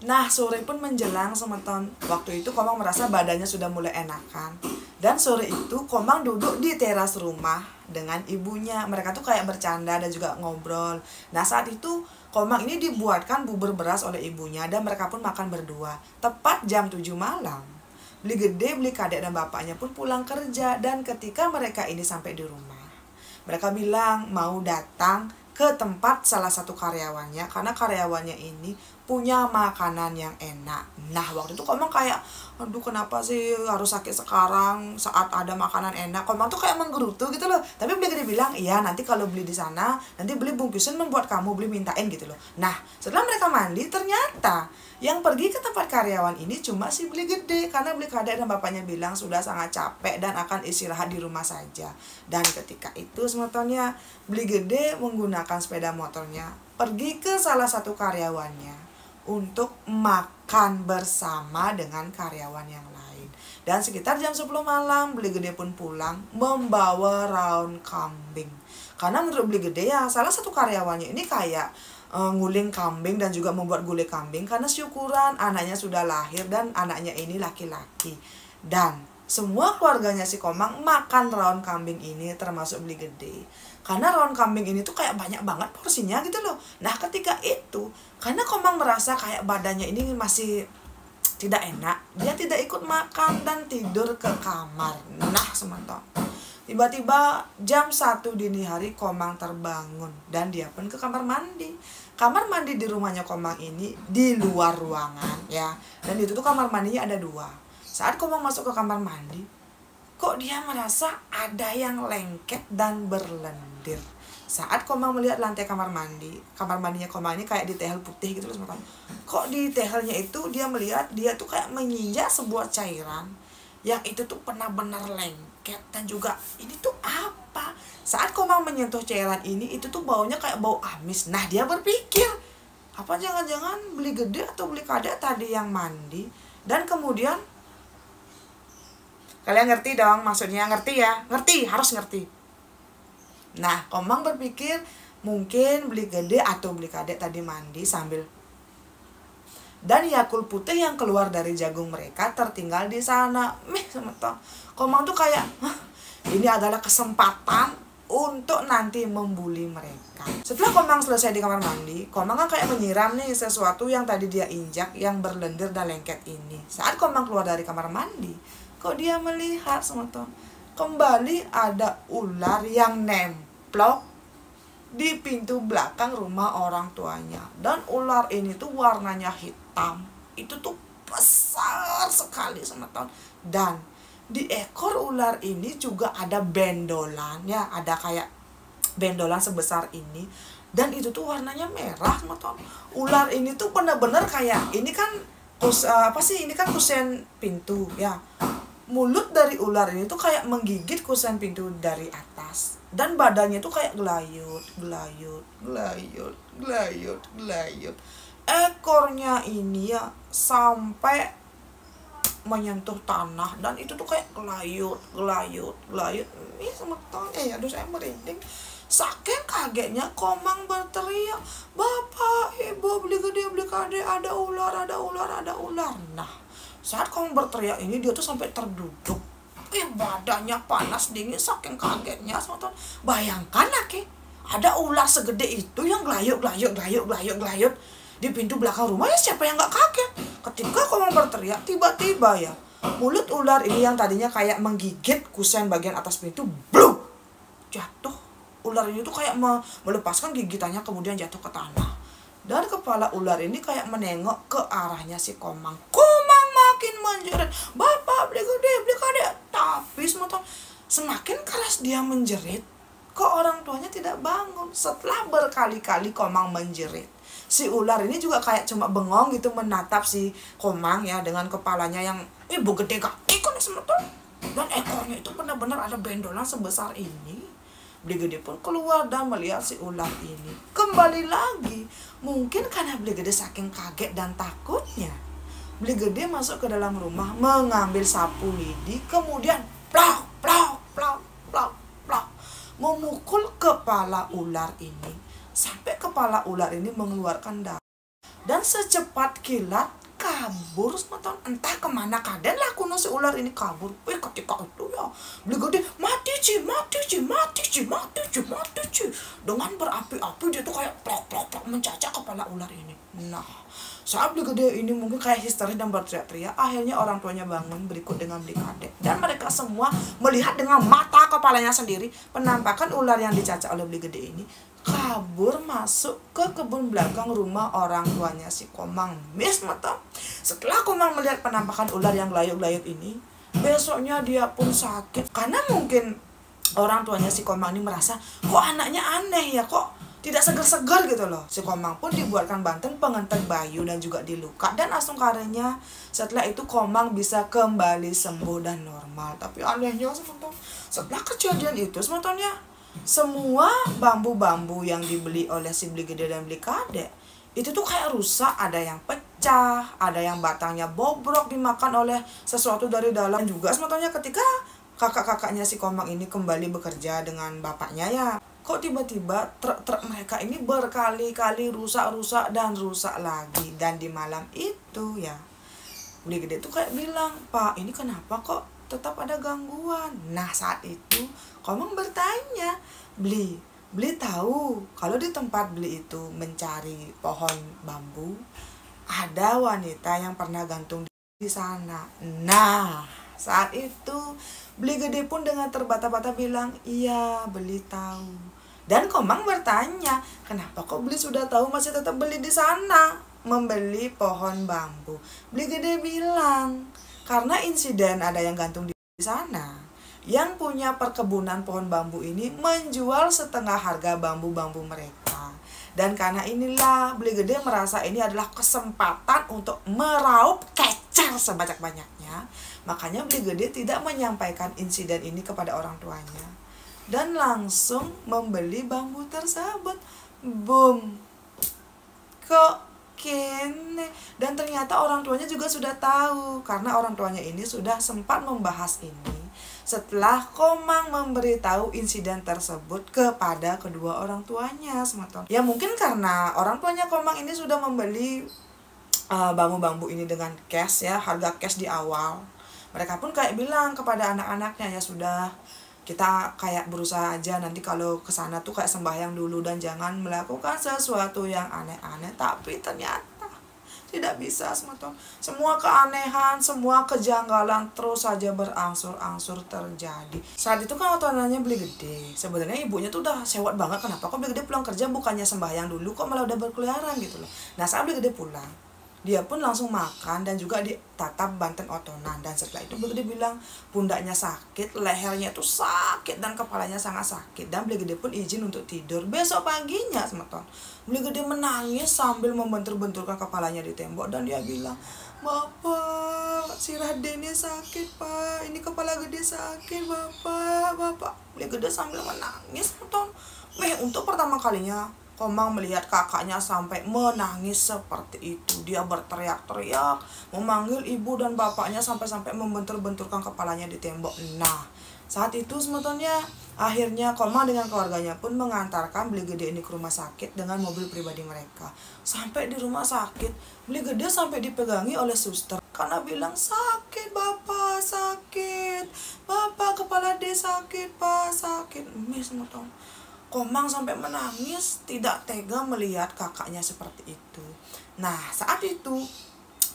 Nah, sore pun menjelang semeton. Waktu itu Komang merasa badannya sudah mulai enakan. Dan sore itu Komang duduk di teras rumah dengan ibunya. Mereka tuh kayak bercanda dan juga ngobrol. Nah, saat itu Komang ini dibuatkan bubur beras oleh ibunya dan mereka pun makan berdua. Tepat jam 7 malam. Beli Gede, Beli Kadek dan bapaknya pun pulang kerja. Dan ketika mereka ini sampai di rumah, mereka bilang mau datang ke tempat salah satu karyawannya karena karyawannya ini punya makanan yang enak. Nah, waktu itu Komang kayak, aduh kenapa sih harus sakit sekarang saat ada makanan enak. Komang tuh kayak menggerutu gitu loh. Tapi Beli Gede bilang, iya nanti kalau beli di sana, nanti beli bungkusin membuat kamu, beli mintain gitu loh. Nah, setelah mereka mandi, ternyata yang pergi ke tempat karyawan ini cuma si Beli Gede. Karena Beli Kadek dan bapaknya bilang sudah sangat capek dan akan istirahat di rumah saja. Dan ketika itu sebetulnya Beli Gede menggunakan sepeda motornya pergi ke salah satu karyawannya untuk makan bersama dengan karyawan yang lain. Dan sekitar jam 10 malam Beli Gede pun pulang membawa raun kambing. Karena menurut Beli Gede ya salah satu karyawannya ini kayak nguling kambing dan juga membuat gulai kambing karena syukuran anaknya sudah lahir dan anaknya ini laki-laki. Dan semua keluarganya si Komang makan raun kambing ini termasuk Beli Gede. Karena raun kambing ini tuh kayak banyak banget porsinya gitu loh. Nah, ketika itu karena Komang merasa kayak badannya ini masih tidak enak, dia tidak ikut makan dan tidur ke kamar. Nah, sementara tiba-tiba jam 1 dini hari Komang terbangun dan dia pun ke kamar mandi. Kamar mandi di rumahnya Komang ini di luar ruangan ya. Dan itu tuh kamar mandinya ada 2. Saat Komang masuk ke kamar mandi, kok dia merasa ada yang lengket dan berlendir. Saat Komang melihat lantai kamar mandinya Komang ini kayak ditehel putih gitu loh teman-teman. Kok di tehelnya itu dia melihat dia tuh kayak menginjak sebuah cairan yang itu tuh benar-benar lengket dan juga ini tuh apa? Saat Komang menyentuh cairan ini itu tuh baunya kayak bau amis. Nah, dia berpikir, apa jangan-jangan Beli Gede atau Beli Kadek tadi yang mandi? Dan kemudian kalian ngerti dong maksudnya, ngerti ya? Ngerti, harus ngerti. Nah, Komang berpikir mungkin Beli Gede atau Beli Kadek tadi mandi sambil dan Yakult putih yang keluar dari jagung mereka tertinggal di sana. Sementara Komang tuh kayak, ini adalah kesempatan untuk nanti membuli mereka. Setelah Komang selesai di kamar mandi, Komang kan kayak menyiram nih sesuatu yang tadi dia injak yang berlendir dan lengket ini. Saat Komang keluar dari kamar mandi, kok dia melihat sementara kembali ada ular yang nemplok di pintu belakang rumah orang tuanya. Dan ular ini tuh warnanya hitam. Itu tuh besar sekali teman-teman. Dan di ekor ular ini juga ada bendolan ya, ada kayak bendolan sebesar ini. Dan itu tuh warnanya merah teman-teman. Ular ini tuh benar-benar kayak ini kan ini kan kusen pintu ya. Mulut dari ular ini tuh kayak menggigit kusen pintu dari atas. Dan badannya tuh kayak gelayut. Ekornya ini ya sampai menyentuh tanah dan itu tuh kayak gelayut. Ini semetongnya ya, aduh saya merinding. Saking kagetnya Komang berteriak, "Bapak, Ibu, Beli Gede, Beli Kadek, ada ular." Nah, saat Komang berteriak ini dia tuh sampai terduduk. Badannya panas dingin saking kagetnya. Bayangkan lagi, ada ular segede itu yang gelayut di pintu belakang rumah. Ya siapa yang gak kaget? Ketika Komang berteriak, tiba-tiba ya mulut ular ini yang tadinya kayak menggigit kusen bagian atas pintu, bluk, jatuh. Ular ini tuh kayak melepaskan gigitannya kemudian jatuh ke tanah. Dan kepala ular ini kayak menengok ke arahnya si Komang. Komang makin menjerit, "Bapak, Beli Gede, Beli Kadek." Tapi semakin keras dia menjerit, kok orang tuanya tidak bangun. Setelah berkali-kali Komang menjerit, si ular ini juga kayak cuma bengong gitu menatap si Komang ya dengan kepalanya yang Ibu gede gak ikut semeton. Dan ekornya itu benar-benar ada bendolan sebesar ini. Beli Gede pun keluar dan melihat si ular ini. Kembali lagi, mungkin karena Beli Gede saking kaget dan takutnya, Beli Gede masuk ke dalam rumah mengambil sapu lidi, kemudian plak memukul kepala ular ini sampai kepala ular ini mengeluarkan darah. Dan secepat kilat kabur semeton, entah kemana kaden lah kuno si ular ini kabur. Ketika itu ya Beli Gede mati ci dengan berapi-api, dia tuh kayak plok mencacak kepala ular ini. Nah, saat Beli Gede ini mungkin kayak histeris dan berteriak-teriak, akhirnya orang tuanya bangun berikut dengan Beli Kade, dan mereka semua melihat dengan mata kepalanya sendiri penampakan ular yang dicacak oleh Beli Gede ini kabur masuk ke kebun belakang rumah orang tuanya si Komang. Setelah Komang melihat penampakan ular yang layuk-layuk ini, besoknya dia pun sakit karena mungkin orang tuanya si Komang ini merasa kok anaknya aneh ya, kok tidak segar-segar gitu loh. Si Komang pun dibuatkan banten pengantar bayu dan juga diluka, dan langsung karenanya setelah itu Komang bisa kembali sembuh dan normal. Tapi anehnya setelah kejadian itu sebetulnya semua bambu-bambu yang dibeli oleh si Beli Gede dan Beli Kade itu tuh kayak rusak, ada yang pecah, ada yang batangnya bobrok dimakan oleh sesuatu dari dalam. Dan juga sebetulnya ketika kakak-kakaknya si Komang ini kembali bekerja dengan bapaknya ya, kok tiba-tiba truk-truk mereka ini berkali-kali rusak dan rusak lagi. Dan di malam itu ya Beli Gede tuh kayak bilang, "Pak, ini kenapa kok tetap ada gangguan?" Nah, saat itu Komang bertanya, Beli tahu kalau di tempat Beli itu mencari pohon bambu, ada wanita yang pernah gantung di sana. Nah, saat itu Beli Gede pun dengan terbata-bata bilang, "Iya, Beli tahu." Dan Komang bertanya, "Kenapa kok Beli sudah tahu masih tetap Beli di sana membeli pohon bambu?" Beli Gede bilang, "Karena insiden ada yang gantung di sana, yang punya perkebunan pohon bambu ini menjual setengah harga bambu-bambu mereka. Dan karena inilah Beli Gede merasa ini adalah kesempatan untuk meraup kecer sebanyak-banyaknya. Makanya Beli Gede tidak menyampaikan insiden ini kepada orang tuanya, dan langsung membeli bambu tersebut." Boom. Kok kene? Dan ternyata orang tuanya juga sudah tahu, karena orang tuanya ini sudah sempat membahas ini setelah Komang memberitahu insiden tersebut kepada kedua orang tuanya. Ya mungkin karena orang tuanya Komang ini sudah membeli bambu-bambu ini dengan cash ya, harga cash di awal. Mereka pun kayak bilang kepada anak-anaknya, "Ya sudah, kita kayak berusaha aja, nanti kalau kesana tuh kayak sembahyang dulu dan jangan melakukan sesuatu yang aneh-aneh." Tapi ternyata tidak bisa semua keanehan, semua kejanggalan terus saja berangsur-angsur terjadi. Saat itu kan waktu anaknya Beli Gede, sebenarnya ibunya tuh udah sewot banget, kenapa kok Beli Gede pulang kerja bukannya sembahyang dulu, kok malah udah berkeliaran gitu loh. Nah, saat Beli Gede pulang, dia pun langsung makan dan juga ditatap banten otonan. Dan setelah itu Beli Gede bilang pundaknya sakit, lehernya tuh sakit, dan kepalanya sangat sakit. Dan Beli Gede pun izin untuk tidur. Besok paginya Beli Gede menangis sambil membentur-benturkan kepalanya di tembok, dan dia bilang, "Bapak, si Raden sakit, Pak. Ini kepala gede sakit, Bapak." Beli Gede sambil menangis untuk pertama kalinya Komang melihat kakaknya sampai menangis seperti itu. Dia berteriak-teriak, memanggil ibu dan bapaknya sampai-sampai membentur-benturkan kepalanya di tembok. Nah, saat itu sebetulnya akhirnya Komang dengan keluarganya pun mengantarkan Beli Gede ini ke rumah sakit dengan mobil pribadi mereka. Sampai di rumah sakit, Beli Gede sampai dipegangi oleh suster karena bilang, "Sakit, Bapak, sakit. Bapak, kepala de sakit, Pak, sakit." Komang sampai menangis, tidak tega melihat kakaknya seperti itu. Nah, saat itu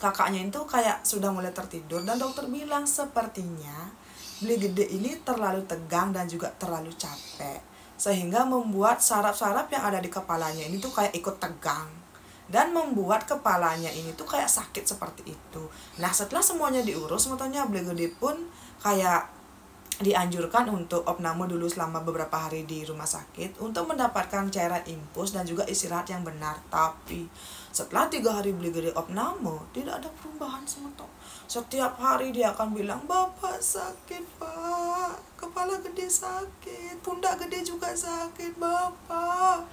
kakaknya itu kayak sudah mulai tertidur, dan dokter bilang sepertinya Beli Gede ini terlalu tegang dan juga terlalu capek, sehingga membuat saraf-saraf yang ada di kepalanya ini tuh kayak ikut tegang, dan membuat kepalanya ini tuh kayak sakit seperti itu. Nah, setelah semuanya diurus, Beli Gede pun kayak dianjurkan untuk opname dulu selama beberapa hari di rumah sakit untuk mendapatkan cairan infus dan juga istirahat yang benar. Tapi setelah 3 hari Beli Gede opname, tidak ada perubahan Setiap hari dia akan bilang, "Bapak sakit, Pak. Kepala gede sakit. Pundak gede juga sakit, Bapak.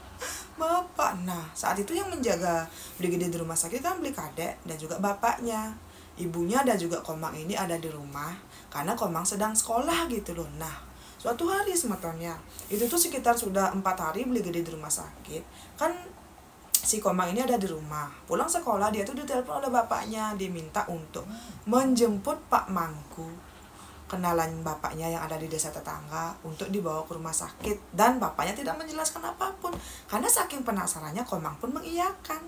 Bapak." Nah, saat itu yang menjaga Beli Gede di rumah sakit kan Beli Kade dan juga bapaknya. Ibunya dan juga Komang ini ada di rumah karena Komang sedang sekolah gitu loh. Nah, suatu hari itu tuh sekitar sudah 4 hari Beli Gede di rumah sakit. Kan si Komang ini ada di rumah. Pulang sekolah dia tuh ditelepon oleh bapaknya, diminta untuk menjemput Pak Mangku, kenalan bapaknya yang ada di desa tetangga, untuk dibawa ke rumah sakit. Dan bapaknya tidak menjelaskan apapun, karena saking penasarannya Komang pun mengiyakan.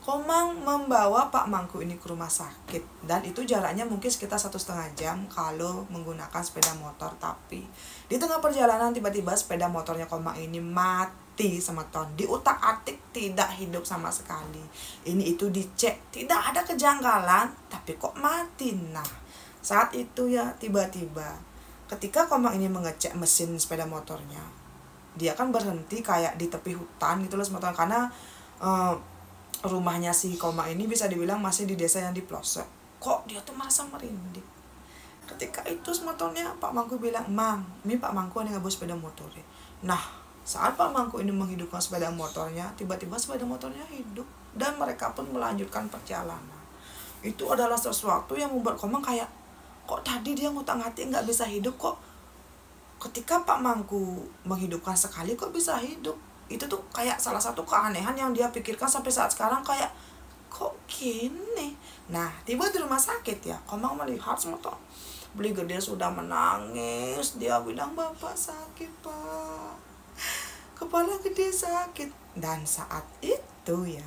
Komang membawa Pak Mangku ini ke rumah sakit, dan itu jaraknya mungkin sekitar 1,5 jam kalau menggunakan sepeda motor. Tapi di tengah perjalanan tiba-tiba sepeda motornya Komang ini mati semeton, diutak-atik, tidak hidup sama sekali. Ini itu dicek, tidak ada kejanggalan, tapi kok mati. Nah, saat itu ya tiba-tiba ketika Komang ini mengecek mesin sepeda motornya, dia kan berhenti kayak di tepi hutan gitu loh semeton, karena rumahnya si Komang ini bisa dibilang masih di desa yang di pelosok. Kok dia tuh merasa merinding. Ketika itu semetonnya Pak Mangku bilang, "Mang, ini Pak Mangku ada ngebawa sepeda motor." Nah, saat Pak Mangku ini menghidupkan sepeda motornya, tiba-tiba sepeda motornya hidup dan mereka pun melanjutkan perjalanan. Itu adalah sesuatu yang membuat Komang kayak, kok tadi dia ngutang-ngatik nggak bisa hidup, kok ketika Pak Mangku menghidupkan sekali kok bisa hidup. Itu tuh kayak salah satu keanehan yang dia pikirkan sampai saat sekarang, kayak kok gini. Nah, tiba di rumah sakit ya, Komang melihat semeton Beli Gede sudah menangis. Dia bilang, "Bapak sakit, Pak, kepala Gede sakit." Dan saat itu ya,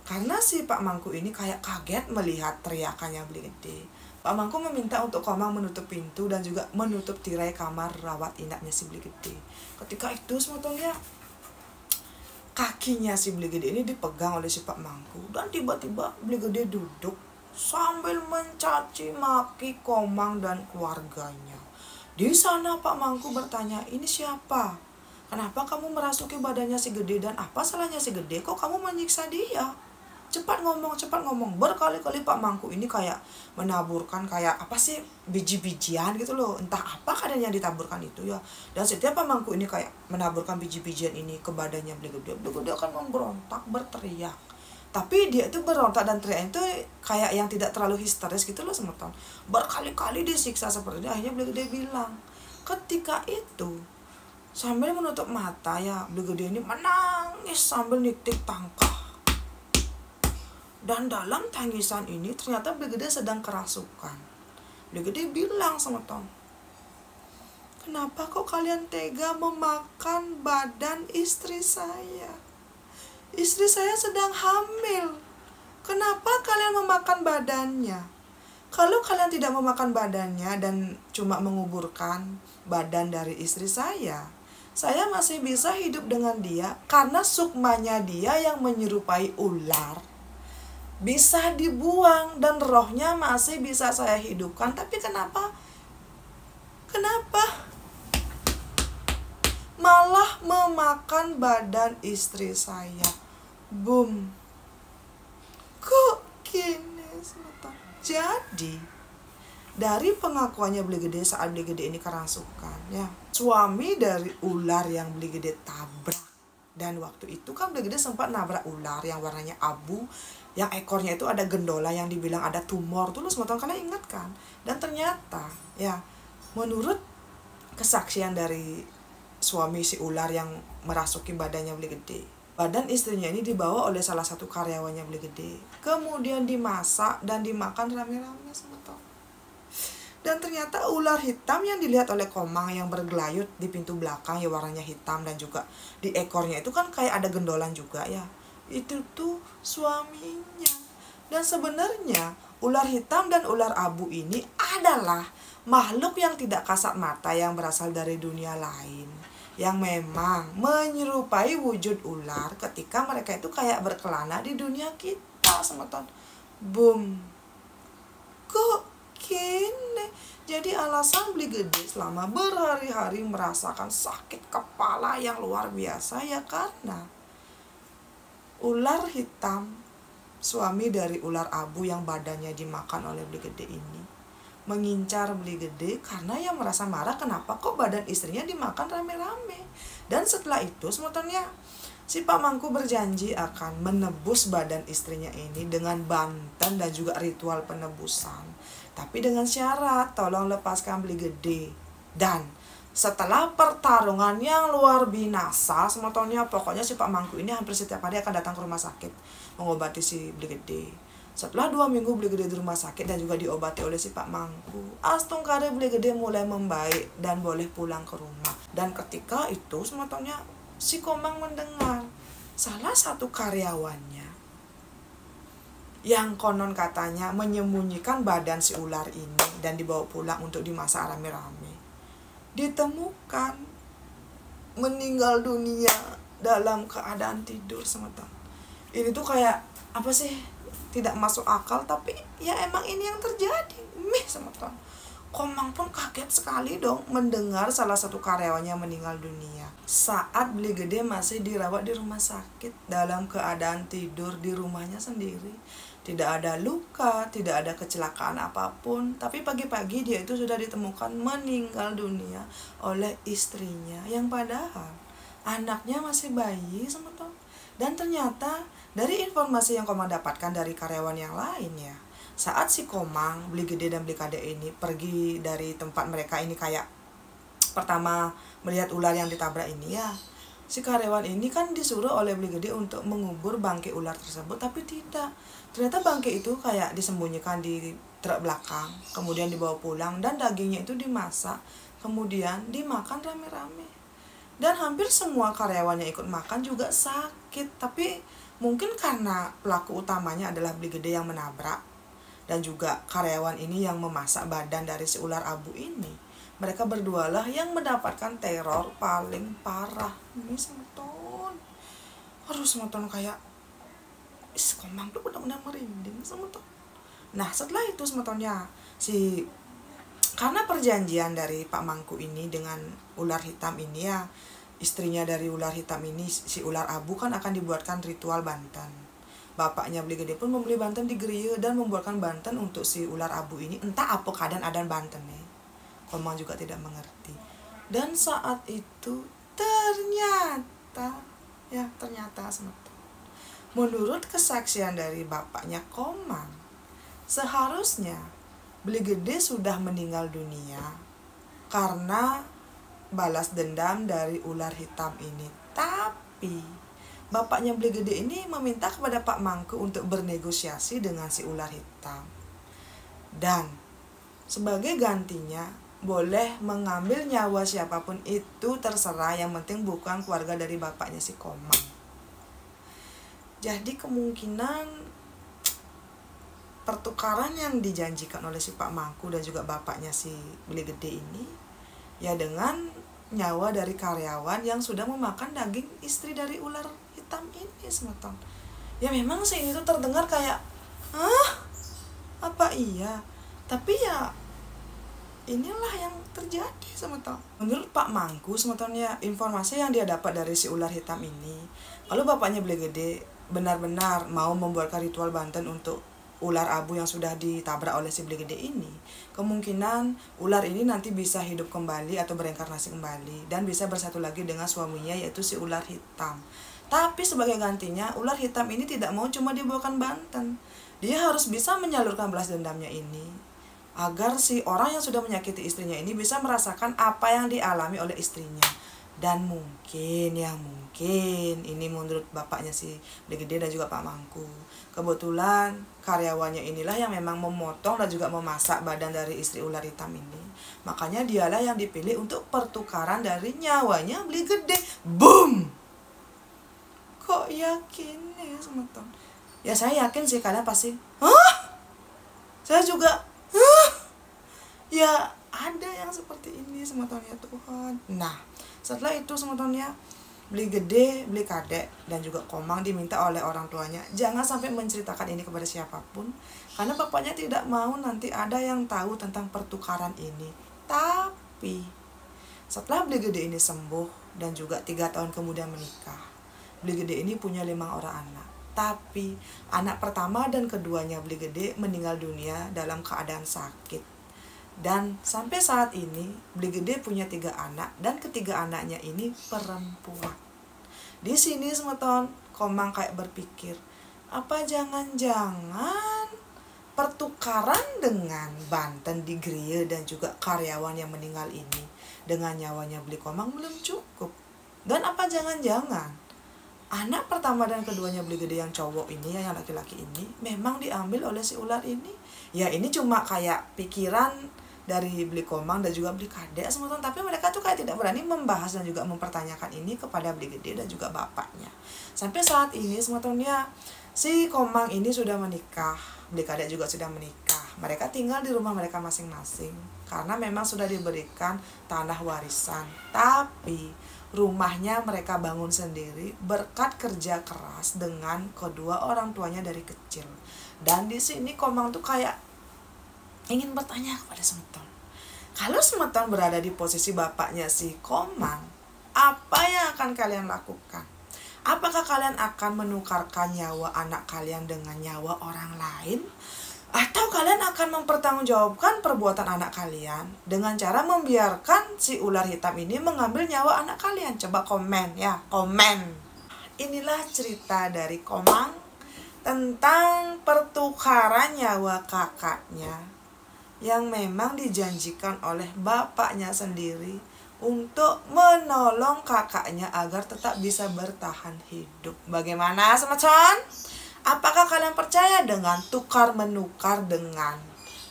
karena si Pak Mangku ini kayak kaget melihat teriakannya Beli Gede, Pak Mangku meminta untuk Komang menutup pintu dan juga menutup tirai kamar rawat inapnya si Beli Gede. Ketika itu sebetulnya kakinya si Beli Gede ini dipegang oleh si Pak Mangku, dan tiba-tiba Beli Gede duduk sambil mencaci maki Komang dan keluarganya. Di sana Pak Mangku bertanya, "Ini siapa? Kenapa kamu merasuki badannya si Gede, dan apa salahnya si Gede? Kok kamu menyiksa dia? Cepat ngomong, cepat ngomong." Berkali-kali Pak Mangku ini kayak menaburkan kayak apa sih, biji-bijian gitu loh. Entah apa kadang yang ditaburkan itu ya. Dan setiap Pak Mangku ini kayak menaburkan biji-bijian ini ke badannya Beli Gede, Beli Gede akan memberontak, berteriak. Tapi dia itu berontak dan teriak itu kayak yang tidak terlalu histeris gitu loh semeton. Berkali-kali disiksa seperti itu. Akhirnya Beli Gede bilang, ketika itu sambil menutup mata ya, Beli Gede ini menangis sambil nitik tangkah. Dan dalam tangisan ini ternyata Beli Gede sedang kerasukan. Beli Gede bilang sama Tom, "Kenapa kok kalian tega memakan badan istri saya? Istri saya sedang hamil. Kenapa kalian memakan badannya? Kalau kalian tidak memakan badannya dan cuma menguburkan badan dari istri saya masih bisa hidup dengan dia karena sukmanya dia yang menyerupai ular bisa dibuang dan rohnya masih bisa saya hidupkan. Tapi kenapa malah memakan badan istri saya?" Boom. Kok gini? Jadi dari pengakuannya Beli Gede saat Beli Gede ini kerasukan ya, suami dari ular yang Beli Gede tabrak. Dan waktu itu kan Beli Gede sempat nabrak ular yang warnanya abu, yang ekornya itu ada gendola yang dibilang ada tumor tuh, semua kalian ingat kan? Dan ternyata ya, menurut kesaksian dari suami si ular yang merasuki badannya Beli Gede, badan istrinya ini dibawa oleh salah satu karyawannya Beli Gede, kemudian dimasak dan dimakan rame-rame semua. Dan ternyata ular hitam yang dilihat oleh Komang yang bergelayut di pintu belakang ya, warnanya hitam, dan juga di ekornya itu kan kayak ada gendolan juga ya, itu tuh suaminya. Dan sebenarnya ular hitam dan ular abu ini adalah makhluk yang tidak kasat mata yang berasal dari dunia lain, yang memang menyerupai wujud ular ketika mereka itu kayak berkelana di dunia kita semeton. Boom. Kok gini? Jadi alasan Beli Gede selama berhari-hari merasakan sakit kepala yang luar biasa ya karena ular hitam, suami dari ular abu yang badannya dimakan oleh Beli Gede ini, mengincar Beli Gede karena yang merasa marah kenapa kok badan istrinya dimakan rame-rame. Dan setelah itu sebetulnya si Pak Mangku berjanji akan menebus badan istrinya ini dengan banten dan juga ritual penebusan. Tapi dengan syarat, tolong lepaskan Beli Gede. Dan Setelah pertarungan yang luar binasa, semotonya pokoknya si Pak Mangku ini hampir setiap hari akan datang ke rumah sakit mengobati si Beli Gede. Setelah 2 minggu Beli Gede di rumah sakit dan juga diobati oleh si Pak Mangku, astungkare Beli Gede mulai membaik dan boleh pulang ke rumah. Dan ketika itu semotonya si Komang mendengar salah satu karyawannya yang konon katanya menyembunyikan badan si ular ini dan dibawa pulang untuk dimasak rame-rame, ditemukan meninggal dunia dalam keadaan tidur semeton. Ini tuh kayak apa sih, tidak masuk akal, tapi ya emang ini yang terjadi. Semeton. Komang pun kaget sekali dong mendengar salah satu karyawannya meninggal dunia saat Beli Gede masih dirawat di rumah sakit dalam keadaan tidur di rumahnya sendiri. Tidak ada luka, tidak ada kecelakaan apapun, tapi pagi-pagi dia itu sudah ditemukan meninggal dunia oleh istrinya yang padahal anaknya masih bayi semeton. Dan ternyata dari informasi yang Komang dapatkan dari karyawan yang lainnya, saat si Komang, Beli Gede dan Beli Kade ini pergi dari tempat mereka ini, kayak pertama melihat ular yang ditabrak ini ya, si karyawan ini kan disuruh oleh Beli Gede untuk mengubur bangkai ular tersebut, tapi tidak. Ternyata bangkai itu kayak disembunyikan di truk belakang, kemudian dibawa pulang dan dagingnya itu dimasak, kemudian dimakan rame-rame. Dan hampir semua karyawannya ikut makan juga sakit, tapi mungkin karena pelaku utamanya adalah Beli Gede yang menabrak dan juga karyawan ini yang memasak badan dari si ular abu ini, mereka berdualah yang mendapatkan teror paling parah. Ini semeton, harus semeton kayak Komang tuh benar-benar merinding semeton. Nah setelah itu semetonnya karena perjanjian dari Pak Mangku ini dengan ular hitam ini ya, istrinya dari ular hitam ini, si ular abu kan akan dibuatkan ritual banten. Bapaknya Beli Gede pun membeli banten di geria dan membuatkan banten untuk si ular abu ini. Entah apa keadaan adan banten nih, Komang juga tidak mengerti. Dan saat itu ternyata semeton, menurut kesaksian dari bapaknya Komang, seharusnya Beli Gede sudah meninggal dunia karena balas dendam dari ular hitam ini. Tapi bapaknya Beli Gede ini meminta kepada Pak Mangku untuk bernegosiasi dengan si ular hitam. Dan sebagai gantinya boleh mengambil nyawa siapapun itu terserah, yang penting bukan keluarga dari bapaknya si Komang. Jadi kemungkinan pertukaran yang dijanjikan oleh si Pak Mangku dan juga bapaknya si Beli Gede ini ya dengan nyawa dari karyawan yang sudah memakan daging istri dari ular hitam ini semeton. Ya memang sih ini tuh terdengar kayak apa iya, tapi ya inilah yang terjadi semeton. Menurut Pak Mangku semeton ya, informasi yang dia dapat dari si ular hitam ini, kalau bapaknya Beli Gede benar-benar mau membuatkan ritual banten untuk ular abu yang sudah ditabrak oleh si Beli Gede ini, kemungkinan ular ini nanti bisa hidup kembali atau bereinkarnasi kembali dan bisa bersatu lagi dengan suaminya, yaitu si ular hitam. Tapi sebagai gantinya, ular hitam ini tidak mau cuma dibawakan banten, dia harus bisa menyalurkan balas dendamnya ini agar si orang yang sudah menyakiti istrinya ini bisa merasakan apa yang dialami oleh istrinya. Dan mungkin ini menurut bapaknya si Beli Gede dan juga Pak Mangku, kebetulan karyawannya inilah yang memang memotong dan juga memasak badan dari istri ular hitam ini. Makanya dialah yang dipilih untuk pertukaran dari nyawanya Beli Gede. Boom! Kok yakin ya semeton? Ya saya yakin sih, kalian pasti saya juga ya ada yang seperti ini semeton ya Tuhan. Nah setelah itu semetonnya Beli Gede, Beli Kade, dan juga Komang diminta oleh orang tuanya jangan sampai menceritakan ini kepada siapapun, karena bapaknya tidak mau nanti ada yang tahu tentang pertukaran ini. Tapi setelah Beli Gede ini sembuh dan juga 3 tahun kemudian menikah, Beli Gede ini punya 5 orang anak. Tapi anak pertama dan keduanya Beli Gede meninggal dunia dalam keadaan sakit. Dan sampai saat ini Beli Gede punya 3 anak dan ketiga anaknya ini perempuan. Di sini semeton Komang kayak berpikir, apa jangan-jangan pertukaran dengan Banten di Grie dan juga karyawan yang meninggal ini dengan nyawanya Beli Komang belum cukup. Dan apa jangan-jangan anak pertama dan keduanya Beli Gede yang cowok ini, yang laki-laki ini, memang diambil oleh si ular ini? Ya ini cuma kayak pikiran dari Beli Komang dan juga Beli Kade teman-teman, tapi mereka tuh kayak tidak berani membahas dan juga mempertanyakan ini kepada Beli Gede dan juga bapaknya. Sampai saat ini teman-teman ya, si Komang ini sudah menikah, Beli Kade juga sudah menikah. Mereka tinggal di rumah mereka masing-masing karena memang sudah diberikan tanah warisan. Tapi rumahnya mereka bangun sendiri berkat kerja keras dengan kedua orang tuanya dari kecil. Dan di sini Komang tuh kayak ingin bertanya kepada Semeton, kalau Semeton berada di posisi bapaknya si Komang, apa yang akan kalian lakukan? Apakah kalian akan menukarkan nyawa anak kalian dengan nyawa orang lain? Atau kalian akan mempertanggungjawabkan perbuatan anak kalian dengan cara membiarkan si ular hitam ini mengambil nyawa anak kalian? Coba komen ya, komen. Inilah cerita dari Komang tentang pertukaran nyawa kakaknya yang memang dijanjikan oleh bapaknya sendiri untuk menolong kakaknya agar tetap bisa bertahan hidup. Bagaimana Semeton? Apakah kalian percaya dengan tukar-menukar dengan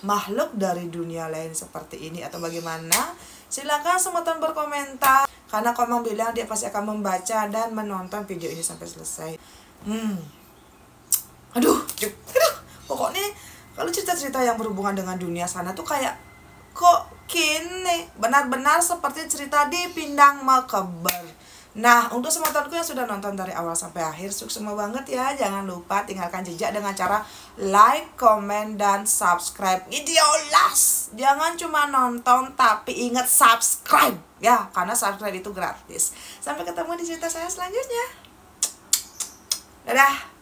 makhluk dari dunia lain seperti ini atau bagaimana? Silakan Semeton berkomentar, karena Komang bilang dia pasti akan membaca dan menonton video ini sampai selesai. Aduh, pokoknya kalau cerita-cerita yang berhubungan dengan dunia sana tuh kayak kok kini benar-benar seperti cerita di Pindang Makeber. Nah, untuk Semetonku yang sudah nonton dari awal sampai akhir, sukses banget ya. Jangan lupa tinggalkan jejak dengan cara like, comment, dan subscribe. Idiolas! Jangan cuma nonton tapi ingat subscribe ya, karena subscribe itu gratis. Sampai ketemu di cerita saya selanjutnya. Dadah!